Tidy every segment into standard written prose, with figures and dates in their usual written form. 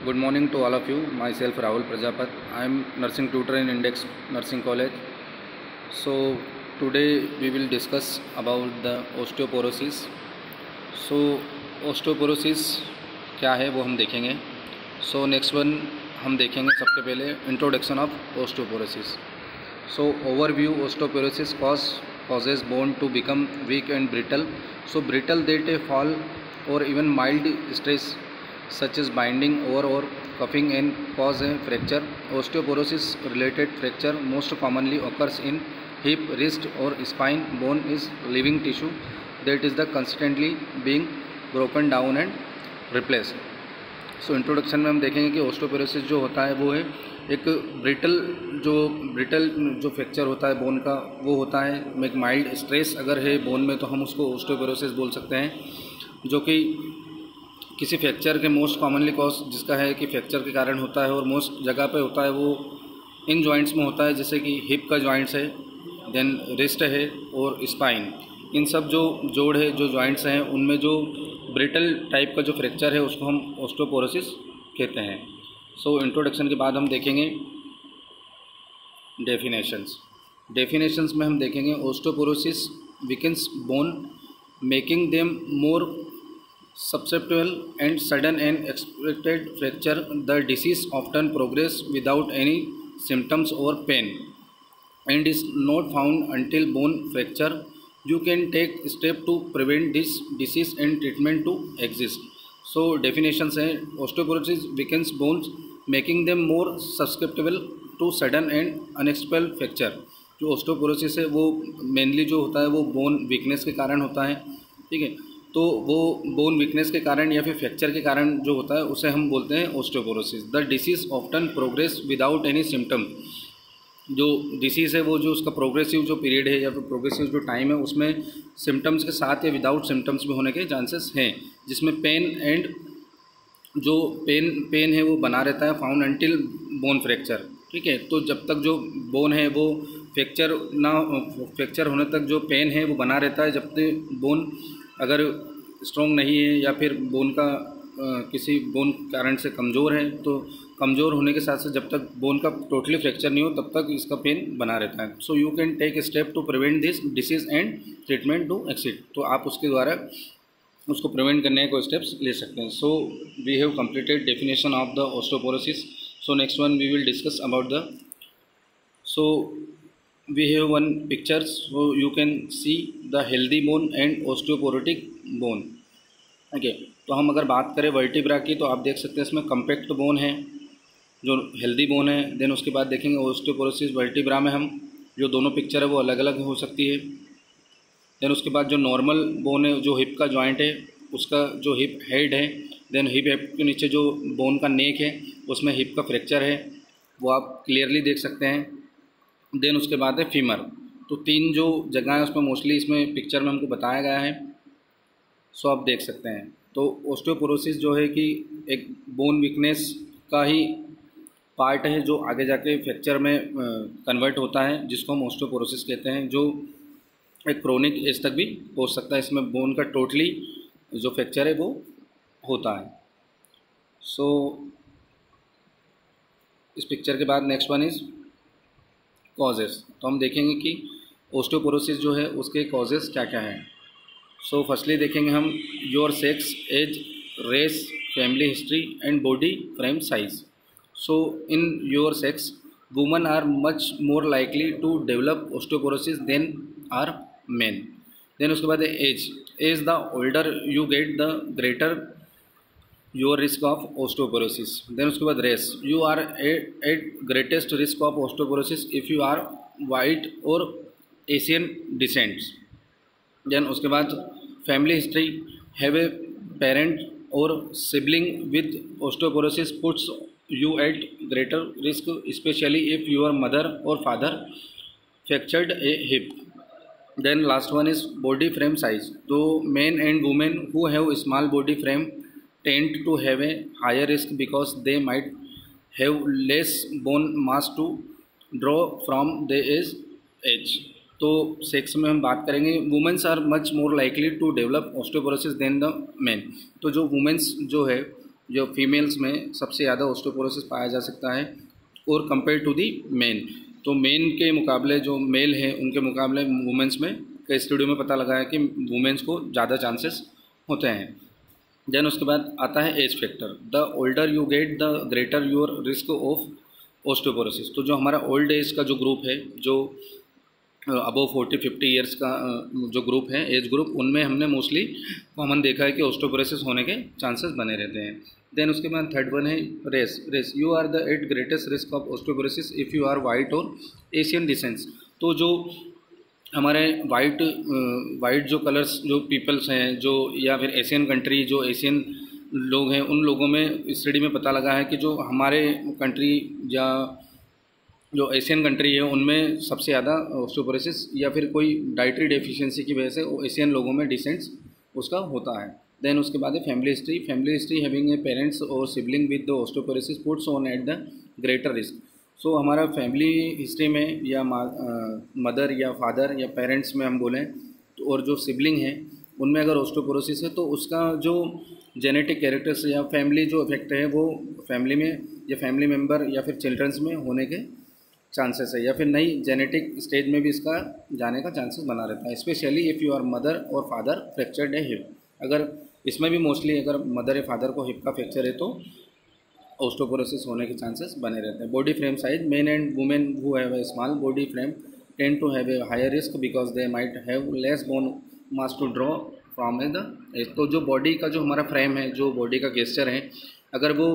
Good morning to all of you. Myself Rahul Prajapat. I am nursing tutor in Index Nursing College. So today we will discuss about the osteoporosis. So osteoporosis क्या है वो हम देखेंगे. So next one हम देखेंगे सबसे पहले introduction of osteoporosis. So overview, osteoporosis causes bone to become weak and brittle. So brittle that a fall or even mild stress such as binding over or cuffing and cause a fracture. Osteoporosis related fracture most commonly occurs in hip, wrist or spine. Bone is living tissue that is the constantly being broken down and replaced. So introduction में हम देखेंगे कि osteoporosis जो होता है वो है एक ब्रिटल जो फ्रैक्चर होता है बोन का वो होता है. एक माइल्ड स्ट्रेस अगर है बोन में तो हम उसको ओस्टियोपोरोसिस बोल सकते हैं, जो कि किसी फ्रैक्चर के मोस्ट कॉमनली कॉज जिसका है कि फ्रैक्चर के कारण होता है और मोस्ट जगह पे होता है वो इन जॉइंट्स में होता है, जैसे कि हिप का जॉइंट्स है, देन रिस्ट है और स्पाइन. इन सब जो जोड़ है जो जॉइंट्स हैं उनमें जो ब्रिटल टाइप का जो फ्रैक्चर है उसको हम ओस्टियोपोरोसिस कहते हैं. सो इंट्रोडक्शन के बाद हम देखेंगे डेफिनेशंस में हम देखेंगे osteoporosis weakens bone making them more susceptible and sudden and expected fracture. The disease often progress without any symptoms or pain and is not found until bone fracture. You can take step to prevent this disease and treatment to exist. So definitions है osteoporosis weakens bones making them more susceptible to sudden and unexpected fracture. जो osteoporosis है वो mainly जो होता है वो bone weakness के कारण होता है. ठीक है, तो वो बोन वीकनेस के कारण या फिर फ्रैक्चर के कारण जो होता है उसे हम बोलते हैं osteoporosis. The disease often progress without any symptom. जो डिसीज़ है वो जो उसका प्रोग्रेसिव जो पीरियड है या फिर प्रोग्रेसिव जो टाइम है उसमें सिम्टम्स के साथ या विदाउट सिम्टम्स भी होने के चांसेस हैं, जिसमें पेन एंड जो पेन है वो बना रहता है फाउंड अंटिल बोन फ्रैक्चर. ठीक है, तो जब तक जो बोन है वो फ्रैक्चर होने तक जो पेन है वो बना रहता है. जब तक बोन अगर स्ट्रॉन्ग नहीं है या फिर बोन का किसी बोन कारण से कमज़ोर है तो कमज़ोर होने के साथ साथ जब तक बोन का टोटली फ्रैक्चर नहीं हो तब तक इसका पेन बना रहता है. So you can take step to prevent this disease and treatment to exit. तो आप उसके द्वारा उसको प्रिवेंट करने के स्टेप्स ले सकते हैं. So we have completed definition of the osteoporosis. So next one we will discuss about the we have one picture, so you can see the healthy bone and osteoporotic bone. Okay, तो हम अगर बात करें vertebra की तो आप देख सकते हैं इसमें कम्पैक्ट बोन है जो हेल्दी बोन है. देन उसके बाद देखेंगे ओस्टियोपोरोसिस वर्टिब्रा में हम जो दोनों पिक्चर है वो अलग अलग हो सकती है. देन उसके बाद जो नॉर्मल बोन है जो हिप का जॉइंट है उसका जो हिप हेड है, देन हिप के नीचे जो बोन का नेक है उसमें हिप का फ्रैक्चर है वो आप क्लियरली देख सकते हैं. देन उसके बाद है फीमर. तो तीन जो जगह है उसमें मोस्टली इसमें पिक्चर में हमको बताया गया है, सो आप देख सकते हैं. तो ओस्टियोपोरोसिस जो है कि एक बोन वीकनेस का ही पार्ट है जो आगे जाके फ्रैक्चर में कन्वर्ट होता है, जिसको हम ओस्टियोपोरोसिस कहते हैं, जो एक क्रोनिक एज तक भी हो सकता है. इसमें बोन का टोटली जो फ्रैक्चर है वो होता है. सो इस पिक्चर के बाद नेक्स्ट वन इज़ कॉजेस. तो हम देखेंगे कि ओस्टियोपोरोसिस जो है उसके कॉजेस क्या क्या हैं. सो फर्स्टली देखेंगे हम your sex, age, race, family history and body frame size. So in your sex women are much more likely to develop osteoporosis than are men. Then उसके बाद age the older you get the greater your risk of osteoporosis. Then उसके बाद race, you are at greatest risk of osteoporosis if you are white or Asian descents. Then उसके बाद family history, have a parent और sibling with osteoporosis puts you at greater risk specially if your mother और father fractured a hip. Then last one is body frame size. तो men and women who have small body frame tend to have a higher risk because they might have less bone mass to draw from their age. तो sex में हम बात करेंगे womens are much more likely to develop osteoporosis than the men. तो जो women's जो है जो फीमेल्स में सबसे ज़्यादा ओस्टियोपोरोसिस पाया जा सकता है और कंपेयर टू दी मेन। तो मेन के मुकाबले जो मेल है उनके मुकाबले वुमेंस में कई स्टडियो में पता लगा है कि वुमेंस को ज़्यादा चांसेस होते हैं। देन उसके बाद आता है age factor. The older you get the greater your risk of osteoporosis. तो जो हमारा ओल्ड एज का जो ग्रुप है, जो अबव 40-50 ईयर्स का जो ग्रुप है, एज ग्रुप, उनमें हमने मोस्टली कॉमन देखा है कि ओस्टियोपोरोसिस होने के चांसेस बने रहते हैं। देन उसके बाद थर्ड वन है race. You are the at greatest risk of osteoporosis if you are white or Asian descents. तो जो हमारे वाइट जो कलर्स जो पीपल्स हैं, जो या फिर एशियन कंट्री जो एशियन लोग हैं, उन लोगों में स्टडी में पता लगा है कि जो हमारे कंट्री या जो एशियन कंट्री है उनमें सबसे ज़्यादा ओस्टियोपोरोसिस या फिर कोई डाइटरी डेफिशिएंसी की वजह से एशियन लोगों में डिसेंट्स उसका होता है। देन उसके बाद है family history having a parents और sibling with the osteoporosis puts on at the greater risk. So हमारा फैमिली हिस्ट्री में या मदर या फादर या पेरेंट्स में हम बोलें तो, और जो सिबलिंग है उनमें अगर ओस्टियोपोरोसिस है तो उसका जो जेनेटिक कैरेक्टर्स या फैमिली जो इफेक्ट है वो फैमिली में या फैमिली मेम्बर या फिर चिल्ड्रंस में होने के चांसेस है, या फिर नई जेनेटिक स्टेज में भी इसका जाने का चांसेस बना रहता है। Specially if you are mother और फादर फ्रैक्चर्ड ए हिप। अगर इसमें भी मोस्टली अगर मदर या फादर को हिप का फ्रैक्चर है तो ओस्टियोपोरोसिस होने के चांसेस बने रहते हैं। Body frame size, men and women who have a small body frame tend to have a higher risk because they might have less bone mass to draw from the age. तो जो body का जो हमारा frame है, जो body का gesture है, अगर वो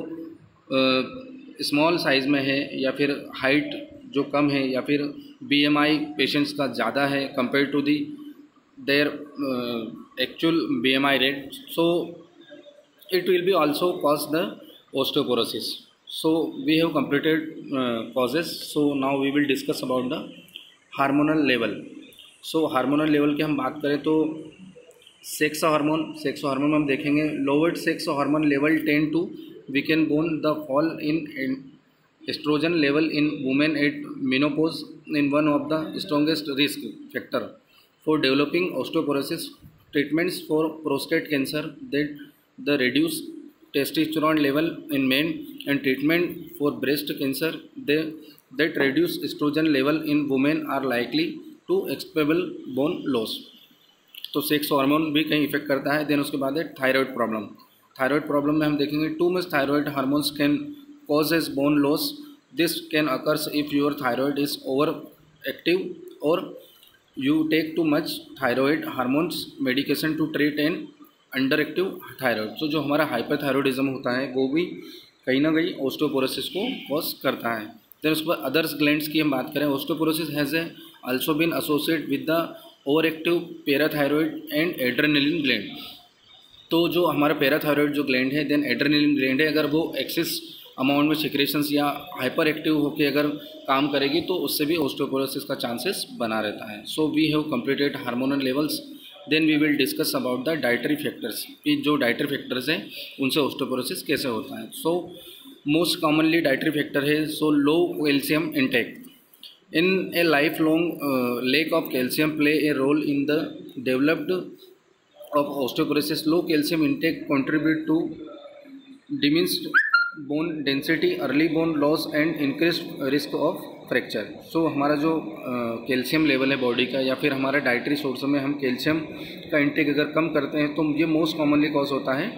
स्मॉल साइज़ में है या फिर हाइट जो कम है या फिर BMI पेशेंट्स का ज़्यादा है compare to the their actual BMI rate, so it will be also cause the osteoporosis. So we have completed causes. So now we will discuss about the hormonal level. So hormonal level की हम बात करें तो sex hormone में हम देखेंगे lowered sex hormone level tend to weaken bone, the fall in estrogen level in women at menopause in one of the strongest risk factor for developing osteoporosis. Treatments for prostate cancer, that the reduced testosterone level in men, and treatment for breast cancer that reduce estrogen level in women are likely to expel bone loss. तो sex hormone भी कहीं effect करता है। Then उसके बाद है thyroid problem में हम देखेंगे too much thyroid hormones can causes bone loss. This can occurs if your thyroid is overactive or you take too much thyroid hormones medication to treat an under active thyroid. तो जो हमारा hyperthyroidism होता है वो भी कहीं ना कहीं ओस्टियोपोरोसिस को कॉज करता है। देन उसके बाद अदर्स ग्लैंड्स की हम बात करें, osteoporosis has a also been associate with the over active parathyroid and adrenaline gland. तो जो हमारा पैराथायरॉयड जो ग्लैंड है, देन एड्रेनलिन ग्लैंड है, अगर वो एक्सेस अमाउंट में सिक्रेशंस या हाइपर एक्टिव होकर अगर काम करेगी तो उससे भी ओस्टियोपोरोसिस का चांसेस बना रहता है। So we have completed hormonal levels. Then we will discuss about the dietary factors कि जो डाइटरी फैक्टर्स हैं उनसे ओस्टियोपोरोसिस कैसे होता है। So most commonly dietary factor है so low calcium intake. In a lifelong lack of calcium play a role in the developed of osteoporosis. Low calcium intake contribute to diminished bone density, early bone loss and increased risk of fracture. So हमारा जो calcium level है body का या फिर हमारा dietary source में हम calcium का इंटेक अगर कम करते हैं तो ये मोस्ट कॉमनली कॉज होता है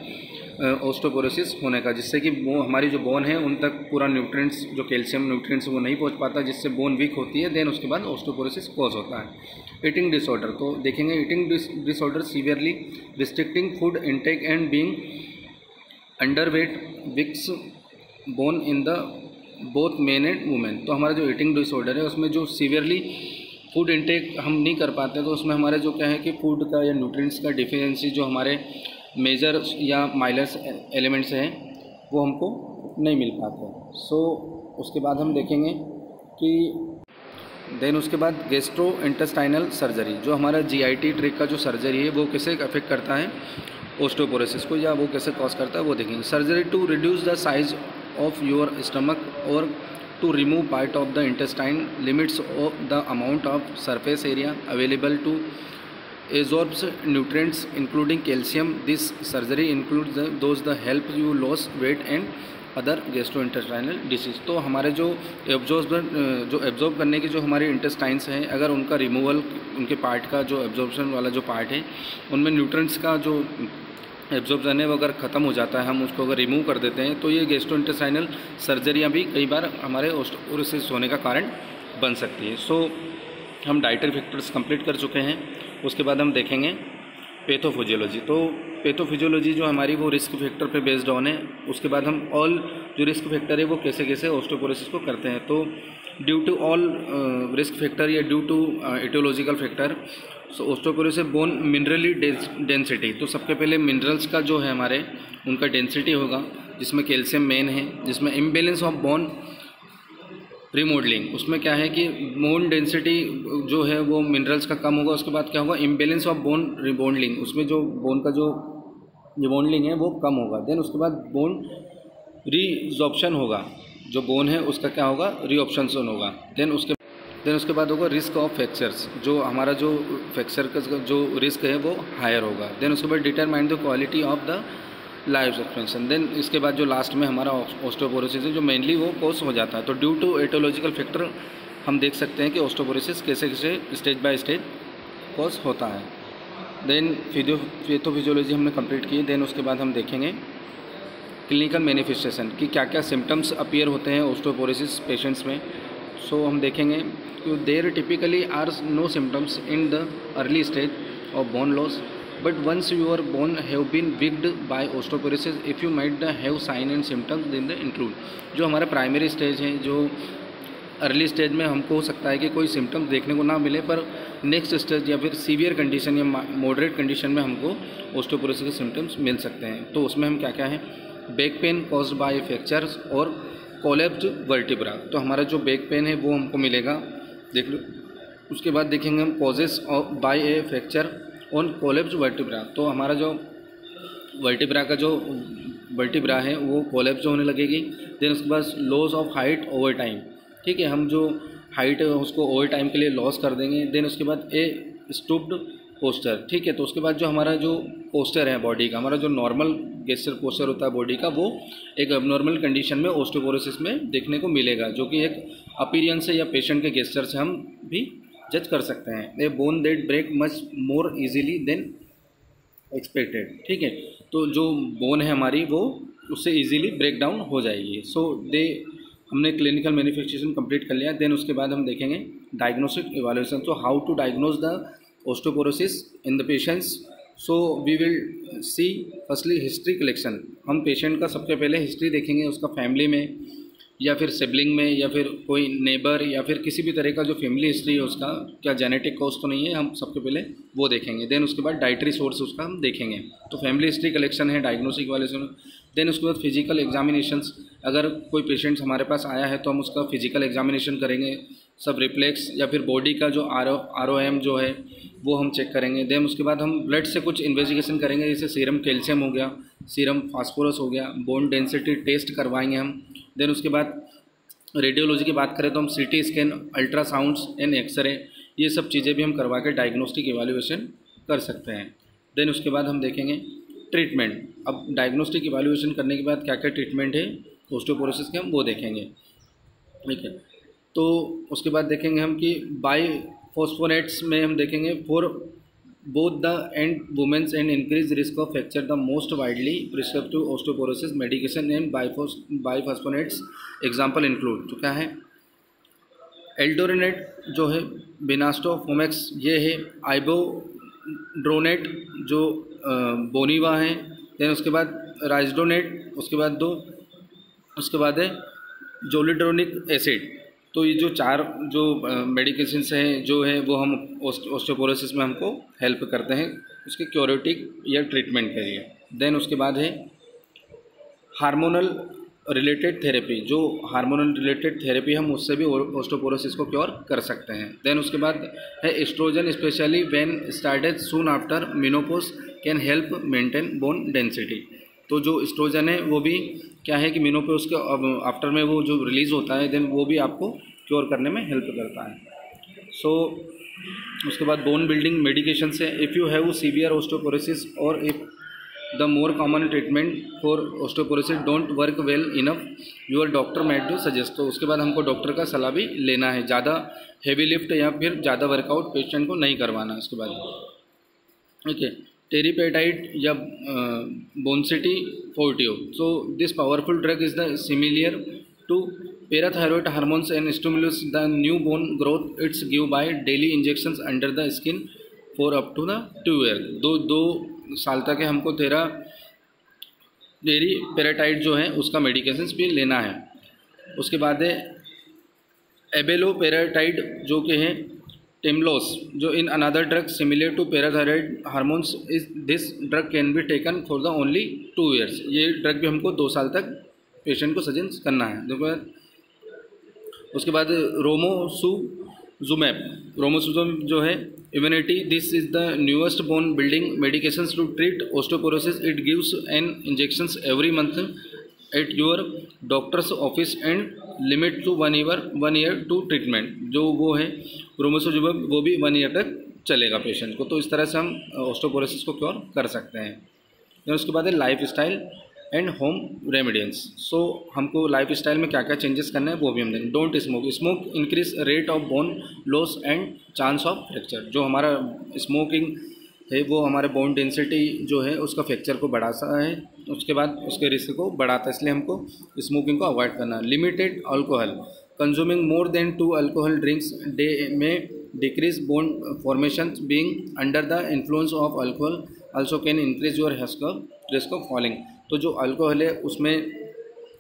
ओस्टियोपोरोसिस होने का, जिससे कि वो हमारी जो बोन है उन तक पूरा न्यूट्रिएंट्स जो कैल्शियम न्यूट्रिएंट्स वो नहीं पहुंच पाता, जिससे बोन वीक होती है। देन उसके बाद ओस्टियोपोरोसिस कॉज होता है। ईटिंग डिसऑर्डर, तो देखेंगे eating disorder severely restricting food intake and being underweight weakens bone in the both men and women. तो हमारा जो ईटिंग डिसऑर्डर है उसमें जो सीवियरली फूड इंटेक हम नहीं कर पाते तो उसमें हमारे जो क्या है कि फूड का या न्यूट्रिएंट्स का डिफिशिएंसी जो हमारे मेजर या माइनस एलिमेंट्स हैं वो हमको नहीं मिल पाते। सो उसके बाद हम देखेंगे कि देन उसके बाद गैस्ट्रो इंटेस्टाइनल सर्जरी, जो हमारा GIT ट्रैक्ट का जो सर्जरी है वो कैसे अफेक्ट करता है ओस्टियोपोरोसिस को या वो कैसे कॉज करता है वो देखेंगे। Surgery to reduce the size of your stomach or to remove part of the intestine limits of the amount of surface area available to absorbs nutrients including calcium. This surgery includes those the help you lose weight and other gastrointestinal disease. तो हमारे जो absorb करने के जो हमारे intestines हैं, अगर उनका रिमूवल, उनके पार्ट का जो एब्जॉर्प्शन वाला जो पार्ट है, उनमें न्यूट्रिएंट्स का जो एब्जॉर्प्शन है वो अगर ख़त्म हो जाता है, हम उसको अगर रिमूव कर देते हैं, तो ये गैस्ट्रोइंटेस्टाइनल सर्जरियाँ भी कई बार हमारे ओस्टियोपोरोसिस होने का कारण बन सकती है। सो हम डाइटरी फैक्टर्स कंप्लीट कर चुके हैं। उसके बाद हम देखेंगे पैथोफिजियोलॉजी। तो पैथोफिजियोलॉजी जो हमारी वो रिस्क फैक्टर पे बेस्ड ऑन है। उसके बाद हम ऑल जो रिस्क फैक्टर है वो कैसे कैसे ओस्टियोपोरोसिस को करते हैं। तो due to all risk factor या due to aetiological factor, so osteoporosis bone minerally density. तो सबके पहले मिनरल्स का जो है हमारे उनका डेंसिटी होगा, जिसमें कैल्शियम मेन है, जिसमें इम्बेलेंस ऑफ बोन रिमॉडलिंग, उसमें क्या है कि बोन डेंसिटी जो है वो मिनरल्स का कम होगा। उसके बाद क्या होगा, इम्बेलेंस ऑफ बोन रिबॉन्डलिंग, उसमें जो बोन का जो रिबॉन्डलिंग है वो कम होगा। देन उसके बाद बोन रीजॉर्प्शन होगा, जो बोन है उसका क्या होगा, रीऑप्शन होगा। देन उसके बाद होगा रिस्क ऑफ फ्रैक्चर्स, जो हमारा जो फ्रैक्चर का जो रिस्क है वो हायर होगा। देन उसके बाद determine the quality of the life expansion. Then इसके बाद जो लास्ट में हमारा ओस्टियोपोरोसिस है, जो मेनली वो कॉज हो जाता है। तो ड्यू टू एटियोलॉजिकल फैक्टर हम देख सकते हैं कि ओस्टियोपोरोसिस कैसे कैसे स्टेज बाय स्टेज कॉज होता है। देन पैथोफिजियोलॉजी हमने कंप्लीट की। देन उसके बाद हम देखेंगे क्लिनिकल मैनिफेस्टेशन कि क्या क्या सिम्टम्स अपीयर होते हैं ओस्टियोपोरोसिस पेशेंट्स में। सो हम देखेंगे there typically are no symptoms in the early stage of bone loss, but once your bone have been weakened by osteoporosis, if you might have sign and symptoms then they include। जो हमारा primary stage है, जो early stage में हमको हो सकता है कि कोई सिम्टम्स देखने को ना मिले, पर नेक्स्ट स्टेज या फिर सीवियर कंडीशन या मॉडरेट कंडीशन में हमको ओस्टियोपोरोसिस के सिम्टम्स मिल सकते हैं। तो उसमें हम क्या क्या है, back pain caused by fractures और कोलैप्स्ड वर्टिब्रा। तो हमारा जो बैक पेन है वो हमको मिलेगा, देख लो। उसके बाद देखेंगे हम causes of by a fracture on collapsed vertebra. तो हमारा जो वर्टिब्रा का जो वर्टिब्रा है वो कोलैप्स होने लगेगी। देन उसके बाद loss of height over time, ठीक है, हम जो हाइट है उसको ओवर टाइम के लिए लॉस कर देंगे। देन उसके बाद ए स्टूप्ड पोस्चर, ठीक है। तो उसके बाद जो हमारा जो पोस्चर है बॉडी का, हमारा जो नॉर्मल गेस्चर पोस्चर होता है बॉडी का, वो एक एबनॉर्मल कंडीशन में ओस्टियोपोरोसिस में देखने को मिलेगा, जो कि एक अपीयरेंस से या पेशेंट के गेस्चर से हम भी जज कर सकते हैं। A bone that break much more easily than expected, ठीक है। तो जो बोन है हमारी वो उससे इजीली ब्रेक डाउन हो जाएगी। सो हमने क्लिनिकल मैनिफेस्टेशन कंप्लीट कर लिया। देन उसके बाद हम देखेंगे डायग्नोस्टिक इवैल्यूएशन। तो how to diagnose the osteoporosis in the patients. So we will see firstly history collection. हम पेशेंट का सबसे पहले हिस्ट्री देखेंगे, उसका फैमिली में या फिर सिबलिंग में या फिर कोई नेबर या फिर किसी भी तरह का जो फैमिली हिस्ट्री है उसका क्या जेनेटिक कॉज तो नहीं है, हम सबसे पहले वो देखेंगे। देन उसके बाद डाइटरी सोर्स उसका हम देखेंगे। तो फैमिली हिस्ट्री कलेक्शन है डायग्नोस्टिक इवैल्यूएशन। देन उसके बाद फिजिकल एग्जामिनेशंस, अगर कोई पेशेंट हमारे पास आया है तो हम उसका फिजिकल एग्जामिनेशन करेंगे, सब रिफ्लेक्स या फिर बॉडी का जो ROM जो है वो हम चेक करेंगे। देन उसके बाद हम ब्लड से कुछ इन्वेस्टिगेशन करेंगे, जैसे सीरम कैल्शियम हो गया, सीरम फास्फोरस हो गया, बोन डेंसिटी टेस्ट करवाएंगे हम। देन उसके बाद रेडियोलॉजी की बात करें तो हम CT scan, ultrasounds and x-ray, ये सब चीज़ें भी हम करवा के डायग्नोस्टिक इवैल्यूएशन कर सकते हैं। देन उसके बाद हम देखेंगे ट्रीटमेंट। अब डायग्नोस्टिक इवैल्यूएशन करने के बाद क्या क्या ट्रीटमेंट है ओस्टियोपोरोसिस के, हम वो देखेंगे, ठीक है। तो उसके बाद देखेंगे हम कि बाइफॉस्फोनेट्स में हम देखेंगे for both the and women's and increased risk of fracture, the most widely prescribed to osteoporosis medication and biphosphonates example include। तो क्या है, एल्डोरेनेट जो है, बिनास्टोफोमेक्स ये है, आइबोड्रोनेट जो बोनीवा है। देन उसके बाद राइजडोनेट, उसके बाद है जोलिड्रोनिक एसिड। तो ये जो चार जो मेडिकेशंस हैं जो है वो हम ओस्टियोपोरोसिस में हमको हेल्प करते हैं उसके क्योरेटिव या ट्रीटमेंट के लिए। देन उसके बाद है हार्मोनल रिलेटेड थेरेपी, जो हार्मोनल रिलेटेड थेरेपी हम उससे भी ओस्टियोपोरोसिस को क्योर कर सकते हैं। देन उसके बाद है estrogen, especially when started soon after menopause can help maintain bone density. तो जो एस्ट्रोजन है वो भी क्या है कि मेनोपॉज के आफ्टर में वो जो रिलीज़ होता है, देन वो भी आपको क्योर करने में हेल्प करता है। सो उसके बाद बोन बिल्डिंग मेडिकेशन है। If you have severe osteoporosis और if the more common treatment for osteoporosis don't work well enough, your doctor made to suggest. तो उसके बाद हमको डॉक्टर का सलाह भी लेना है, ज़्यादा हेवी लिफ्ट या फिर ज़्यादा वर्कआउट पेशेंट को नहीं करवाना। उसके बाद ओके, टेरिपेटाइड या Bonsity Forteo. So this powerful drug is the similar to parathyroid hormones and stimulus the new bone growth. It's give by daily injections under the skin for up to the 2 year. दो साल तक है हमको टेरिपेराटाइड जो है उसका medications भी लेना है। उसके बाद है एबेलोपेराटाइड जो कि है टेमलोस, जो in another drug similar to parathyroid hormones is this drug can be taken for the only 2 years. ये ड्रग भी हमको 2 साल तक पेशेंट को सजेस्ट करना है। देखो उसके बाद रोमोसुजुमैब, रोमोसुजुम जो है immunity, this is the newest bone building medications to treat osteoporosis. It gives an injections every month at your doctor's office and limit to 1 year to treatment. जो वो है रोमोसुजुमैब वो भी 1 ईयर तक चलेगा पेशेंट को। तो इस तरह से हम ऑस्टियोपोरोसिस को क्योर कर सकते हैं। फिर उसके बाद है लाइफ स्टाइल एंड होम रेमेडियंस। सो हमको लाइफ स्टाइल में क्या क्या चेंजेस करना है वो भी हम देंगे। Don't smoke, smoke increase rate of bone loss and chance of fracture. जो हमारा स्मोकिंग है वो हमारे बोन डेंसिटी जो है उसका फ्रैक्चर को बढ़ाता है, उसके बाद उसके रिस्क को बढ़ाता है, इसलिए हमको स्मोकिंग को अवॉइड करना है। Limited alcohol, consuming more than 2 alcohol drinks day में decrease bone formation. Being under the influence of alcohol also can increase your risk of falling. तो जो अल्कोहल है उसमें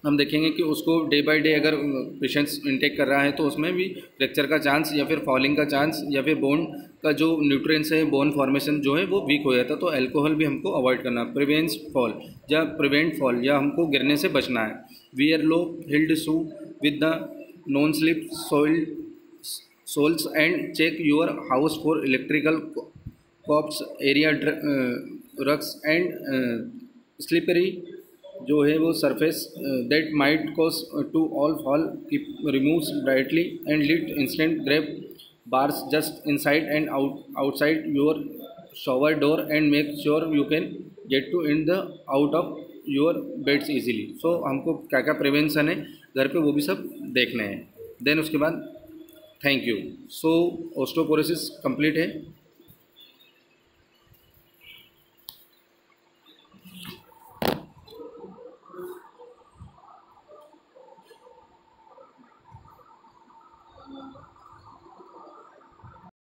हम देखेंगे कि उसको डे बाय डे अगर पेशेंट्स इनटेक कर रहा है तो उसमें भी फ्रैक्चर का चांस या फिर फॉलिंग का चांस या फिर बोन का जो न्यूट्रिएंट्स है, बोन फॉर्मेशन जो है वो वीक हो जाता है। तो अल्कोहल भी हमको अवॉइड करना है। प्रिवेंट फॉल या हमको गिरने से बचना है। Wear low heeled shoe with the non slip soles and check your house for electrical cords area rugs and slippery जो है वो surface that might cause to all fall. Removes brightly and lit install grab bars just inside and outside your shower door and make sure you can get to in the out of your beds easily. So हमको क्या क्या prevention है घर पे वो भी सब देखने हैं। देन उसके बाद thank you. So osteoporosis complete है।